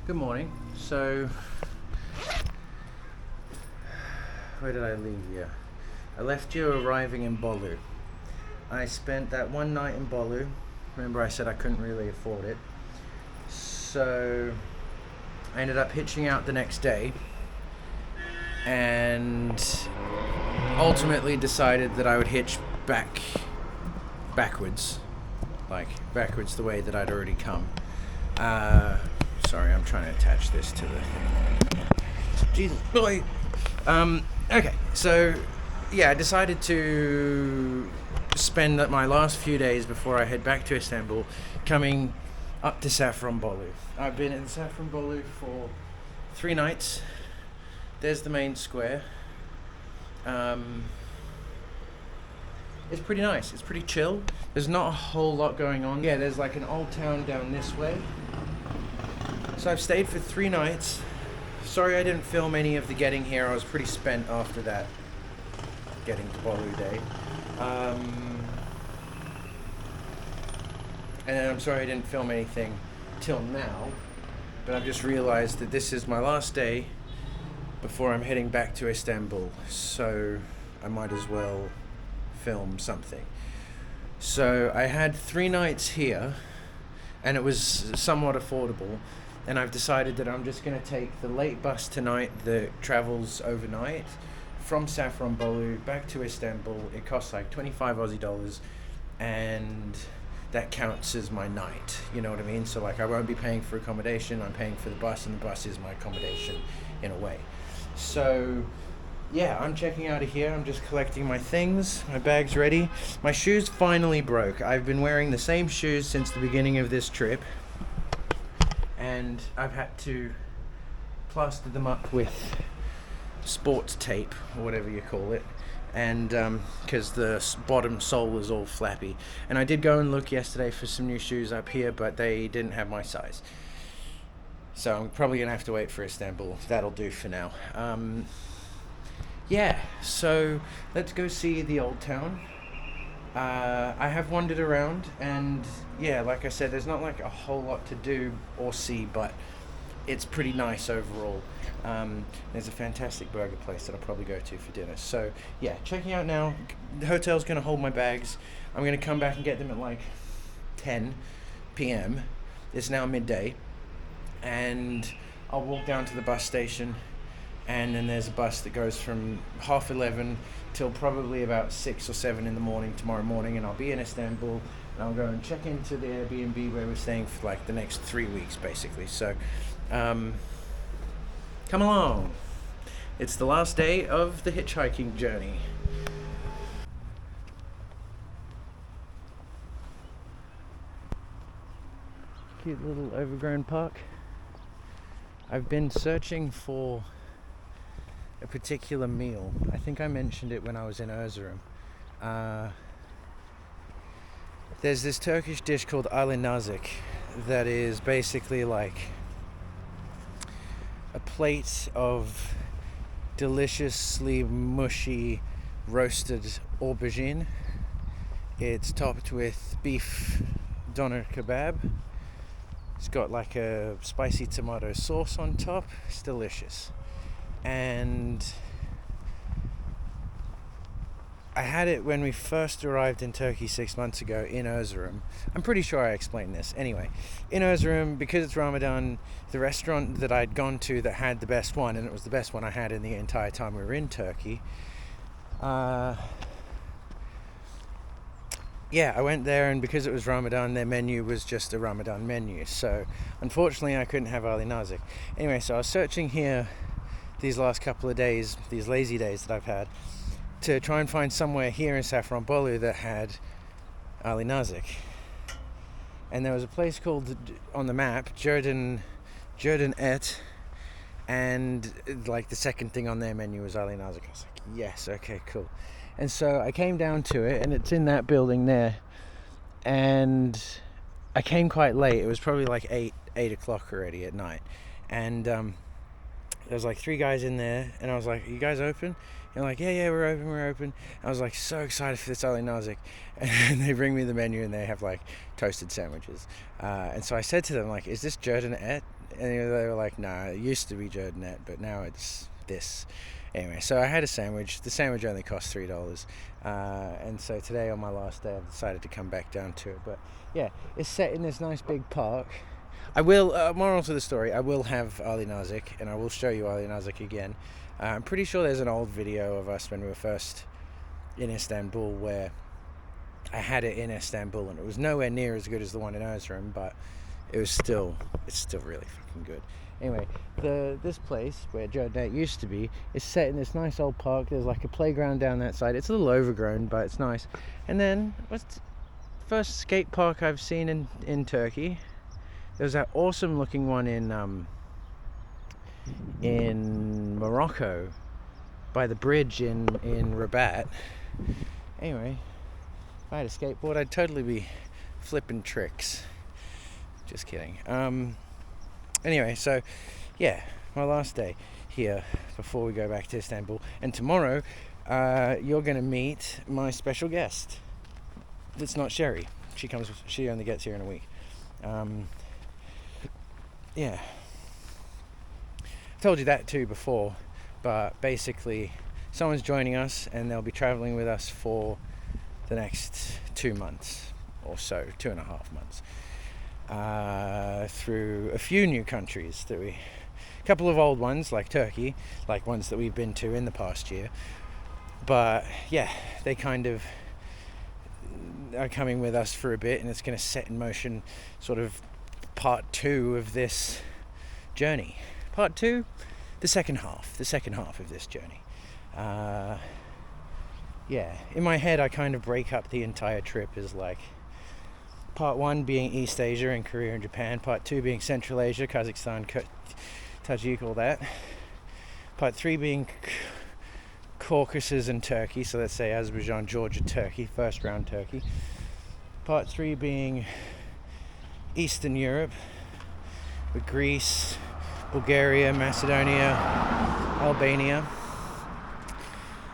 Good morning. So, where did I leave you? I left you arriving in Bolu. I spent that one night in Bolu. Remember I said I couldn't really afford it. So, I ended up hitching out the next day and ultimately decided that I would hitch backwards the way that I'd already come. Sorry, I'm trying to attach this to the thing. Jesus, boy. Okay, so yeah, I decided to spend my last few days before I head back to Istanbul coming up to SAFRANBOLU. I've been in SAFRANBOLU for 3 nights. There's the main square. It's pretty nice. It's pretty chill. There's not a whole lot going on. Yeah, there's like an old town down this way. So I've stayed for 3 nights. Sorry I didn't film any of the getting here. I was pretty spent after that getting to Bolu day. And then I'm sorry I didn't film anything till now. But I've just realized that this is my last day before I'm heading back to Istanbul. So I might as well film something. So I had 3 nights here and it was somewhat affordable. And I've decided that I'm just going to take the late bus tonight that travels overnight from Safranbolu back to Istanbul. It costs like 25 Aussie dollars, and that counts as my night. You know what I mean? So like I won't be paying for accommodation. I'm paying for the bus, and the bus is my accommodation in a way. So yeah, I'm checking out of here. I'm just collecting my things. My bag's ready. My shoes finally broke. I've been wearing the same shoes since the beginning of this trip. And I've had to plaster them up with sports tape, or whatever you call it, and because the bottom sole is all flappy. And I did go and look yesterday for some new shoes up here, but they didn't have my size. So I'm probably going to have to wait for Istanbul. That'll do for now. Yeah, so let's go see the old town. I have wandered around, and yeah, like I said, there's not like a whole lot to do or see, but it's pretty nice overall. There's a fantastic burger place that I'll probably go to for dinner. So yeah, checking out now. The hotel's going to hold my bags. I'm going to come back and get them at like 10 p.m. It's now midday, and I'll walk down to the bus station, and then there's a bus that goes from 11:30 till probably about 6 or 7 in the morning tomorrow morning, and I'll be in Istanbul, and I'll go and check into the Airbnb where we're staying for like the next 3 weeks basically. So come along. It's the last day of the hitchhiking journey. Cute little overgrown park. I've been searching for a particular meal. I think I mentioned it when I was in Erzurum. There's this Turkish dish called Ali nazik that is basically like a plate of deliciously mushy roasted aubergine. It's topped with beef doner kebab. It's got like a spicy tomato sauce on top. It's delicious. And I had it when we first arrived in Turkey 6 months ago in Erzurum. I'm pretty sure I explained this. Anyway, in Erzurum, because it's Ramadan, the restaurant that I'd gone to that had the best one, and it was the best one I had in the entire time we were in Turkey, yeah, I went there, and because it was Ramadan, their menu was just a Ramadan menu. So unfortunately I couldn't have Ali nazik. Anyway, so I was searching here these last couple of days, these lazy days that I've had, to try and find somewhere here in Safranbolu that had Ali nazik. And there was a place called, on the map, Jordan Et, and like the second thing on their menu was Ali nazik. I was like, yes, okay, cool. And so I came down to it, and it's in that building there, and I came quite late. It was probably like 8 o'clock already at night, and there was like 3 guys in there, and I was like, "Are you guys open?" And they're like, "Yeah, we're open." I was like so excited for this Ali Nazik, and they bring me the menu, and they have like toasted sandwiches. And so I said to them, like, "Is this Jordanet?" And they were like, "Nah, it used to be Jordanet, but now it's this." Anyway, so I had a sandwich. The sandwich only cost $3. And so today, on my last day, I've decided to come back down to it. But yeah, it's set in this nice big park. I will, moral to the story, I will have Ali Nazik, and I will show you Ali Nazik again. I'm pretty sure there's an old video of us when we were first in Istanbul where I had it in Istanbul, and it was nowhere near as good as the one in Erzurum, but it's still really fucking good. Anyway, this place where Jordanet used to be is set in this nice old park. There's like a playground down that side. It's a little overgrown, but it's nice. And then, what's the first skate park I've seen in Turkey? There's that awesome looking one in Morocco by the bridge in Rabat. Anyway, if I had a skateboard, I'd totally be flipping tricks. Just kidding. Anyway, so yeah, my last day here before we go back to Istanbul. And tomorrow, you're going to meet my special guest. It's not Sheri. She only gets here in a week. Yeah. I told you that too before, but basically someone's joining us, and they'll be traveling with us for the next 2 months or so, 2.5 months, through a few new countries a couple of old ones like Turkey, like ones that we've been to in the past year. But yeah, they kind of are coming with us for a bit, and it's going to set in motion sort of part 2 of this journey. Part 2, the second half of this journey. Yeah, in my head I kind of break up the entire trip as like part 1 being East Asia and Korea and Japan, part 2 being Central Asia, Kazakhstan, Tajik, all that. Part 3 being Caucasus and Turkey, so let's say Azerbaijan, Georgia, Turkey, first round Turkey. Part 3 being Eastern Europe with Greece, Bulgaria, Macedonia, Albania.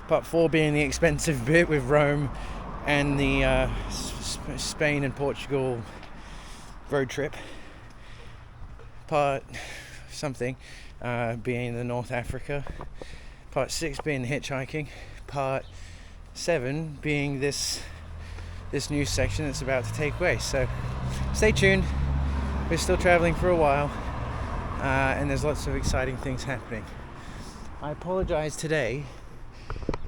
Part 4 being the expensive bit with Rome and the Spain and Portugal road trip. Part something being the North Africa. Part 6 being the hitchhiking. Part 7 being this new section that's about to take place. So stay tuned. We're still traveling for a while, and there's lots of exciting things happening. I apologize today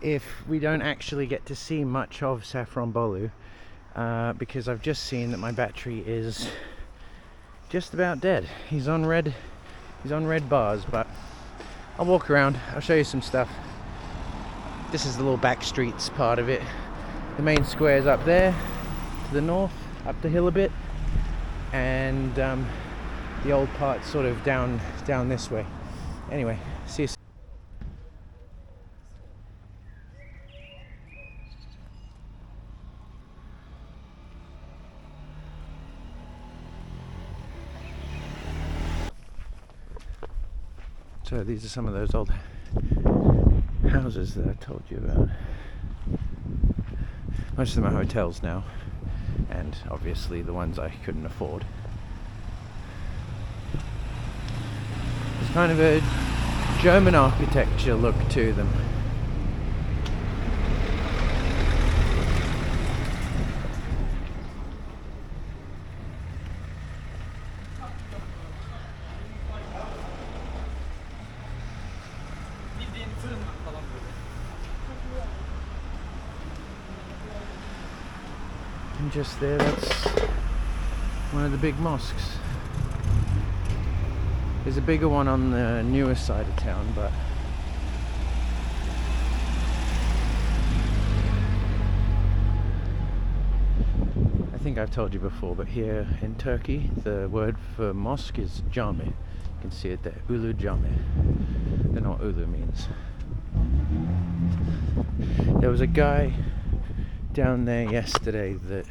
if we don't actually get to see much of SAFRANBOLU, because I've just seen that my battery is just about dead. He's on red bars, but I'll walk around, I'll show you some stuff. This is the little back streets part of it. The main square's up there to the north, up the hill a bit, and the old part's sort of down this way. Anyway, see you soon. So these are some of those old houses that I told you about. Most of them are hotels now, and obviously the ones I couldn't afford. There's kind of a German architecture look to them. And just there, that's one of the big mosques. There's a bigger one on the newer side of town, but I think I've told you before, but here in Turkey, the word for mosque is cami. You can see it there, Ulu Cami. I don't know what Ulu means. There was a guy down there yesterday that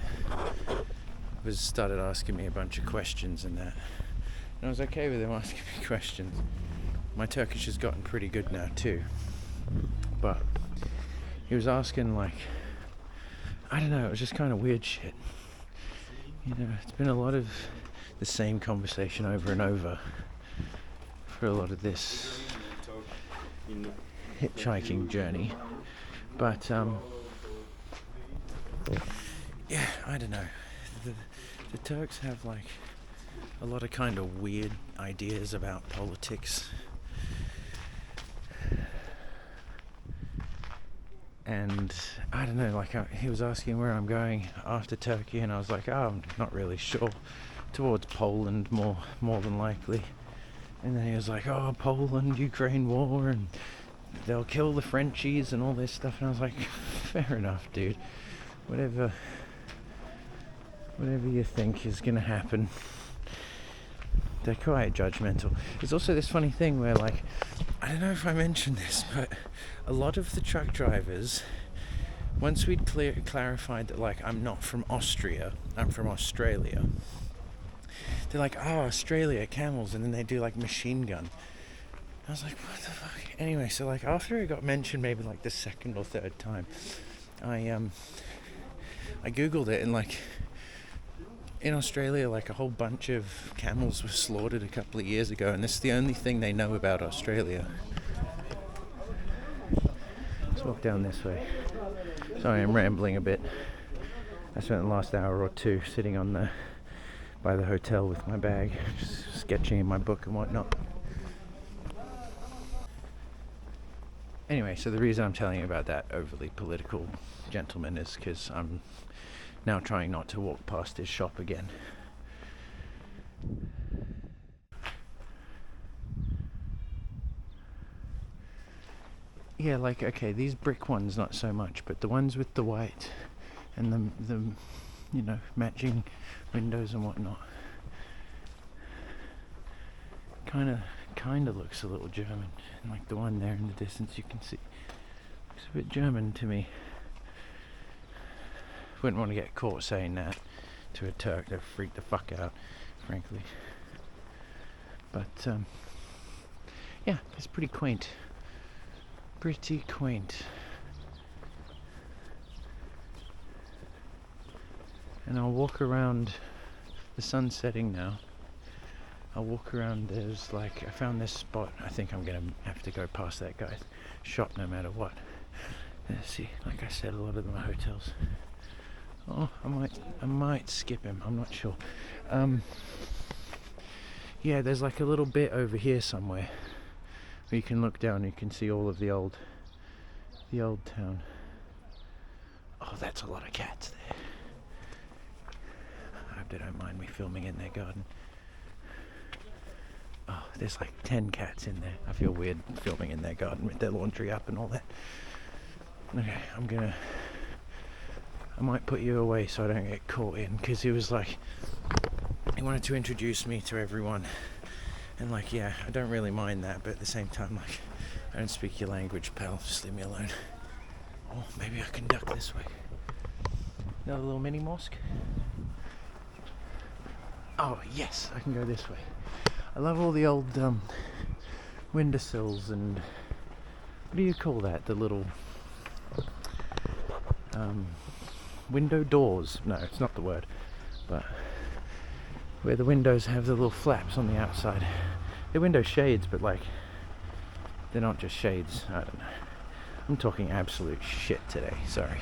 started asking me a bunch of questions and that, and I was okay with him asking me questions. my Turkish has gotten pretty good now too. But he was asking, like, I don't know, it was just kind of weird shit. You know, it's been a lot of the same conversation over and over for a lot of this hitchhiking journey. But yeah, I don't know. The Turks have like a lot of kind of weird ideas about politics. And I don't know, like he was asking where I'm going after Turkey, and I was like, oh, I'm not really sure. Towards Poland, more than likely. And then he was like, oh, Poland, Ukraine war, and they'll kill the Frenchies and all this stuff. And I was like, fair enough, dude. Whatever you think is gonna happen. They're quite judgmental. There's also this funny thing where, like, I don't know if I mentioned this, but a lot of the truck drivers, once we'd clarified that, like, I'm not from Austria, I'm from Australia, they're like, oh, Australia, camels, and then they do, like, machine gun. I was like, what the fuck? Anyway, so, like, after it got mentioned maybe, like, the second or third time, I Googled it, and, like, in Australia, like, a whole bunch of camels were slaughtered a couple of years ago, and this is the only thing they know about Australia. Let's walk down this way. Sorry, I'm rambling a bit. I spent the last hour or two sitting on by the hotel with my bag, just sketching in my book and whatnot. Anyway, so the reason I'm telling you about that overly political gentleman is because I'm now trying not to walk past his shop again. Yeah, like, okay, these brick ones not so much, but the ones with the white and the you know, matching windows and whatnot, kind of looks a little German. And like the one there in the distance, you can see, looks a bit German to me. Wouldn't want to get caught saying that to a Turk. They'd freak the fuck out, frankly. But yeah, it's pretty quaint. Pretty quaint. And I'll walk around. The sun's setting now. I'll walk around. There's like, I found this spot. I think I'm gonna have to go past that guy's shop no matter what. Let's see, like I said, a lot of them are hotels. Oh, I might skip him, I'm not sure. Yeah, there's like a little bit over here somewhere where you can look down and you can see all of the old town. Oh, that's a lot of cats there. I hope they don't mind me filming in their garden. Oh, there's like 10 cats in there. I feel weird filming in their garden with their laundry up and all that. Okay, I might put you away so I don't get caught in, because he was like, he wanted to introduce me to everyone, and like, yeah, I don't really mind that, but at the same time, like, I don't speak your language, pal, just leave me alone. Oh, maybe I can duck this way. Another little mini mosque. Oh yes, I can go this way. I love all the old windowsills and, what do you call that, the little window doors. No, it's not the word, but where the windows have the little flaps on the outside. They're window shades, but like, they're not just shades. I don't know. I'm talking absolute shit today, sorry.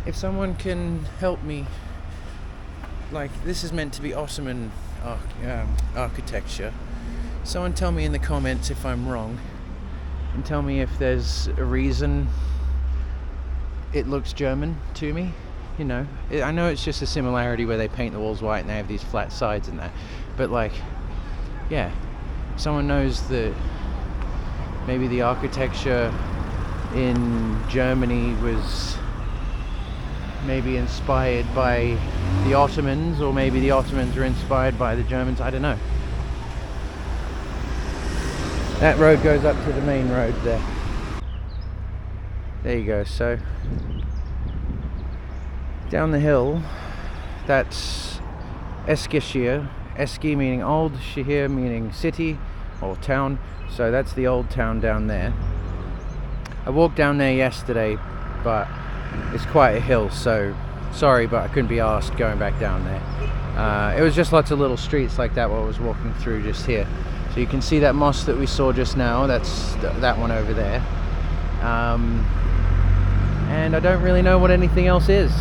If someone can help me, like, this is meant to be Ottoman architecture. Someone tell me in the comments if I'm wrong, and tell me if there's a reason it looks German to me. You know, I know it's just a similarity where they paint the walls white and they have these flat sides and that, but like, yeah, someone knows that maybe the architecture in Germany was maybe inspired by the Ottomans, or maybe the Ottomans were inspired by the Germans, I don't know. That road goes up to the main road there. There you go. So down the hill, that's Eskişehir. Eski meaning old, Şehir meaning city or town. So that's the old town down there. I walked down there yesterday, but it's quite a hill, so sorry, but I couldn't be asked going back down there. It was just lots of little streets like that while I was walking through just here. So you can see that mosque that we saw just now, that's that one over there. And I don't really know what anything else is.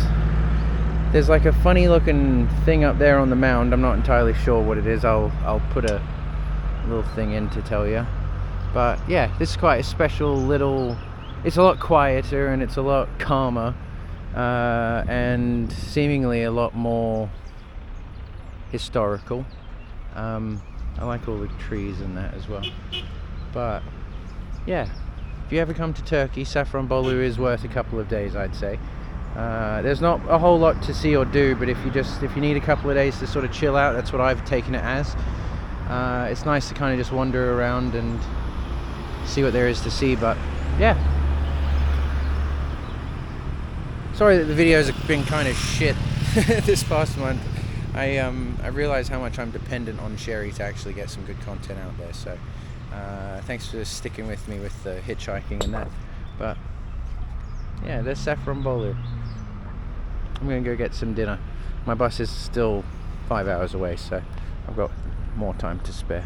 There's like a funny looking thing up there on the mound. I'm not entirely sure what it is. I'll put a little thing in to tell you. But yeah, this is quite a special little, it's a lot quieter and it's a lot calmer, and seemingly a lot more historical. I like all the trees and that as well. But yeah, if you ever come to Turkey, Safranbolu is worth a couple of days, I'd say. There's not a whole lot to see or do, but if you need a couple of days to sort of chill out, that's what I've taken it as. It's nice to kind of just wander around and see what there is to see. But yeah, sorry that the videos have been kind of shit this past month. I realize how much I'm dependent on Sheri to actually get some good content out there, so thanks for sticking with me with the hitchhiking and that. But yeah, there's Safranbolu. I'm gonna go get some dinner. My bus is still 5 hours away, so I've got more time to spare.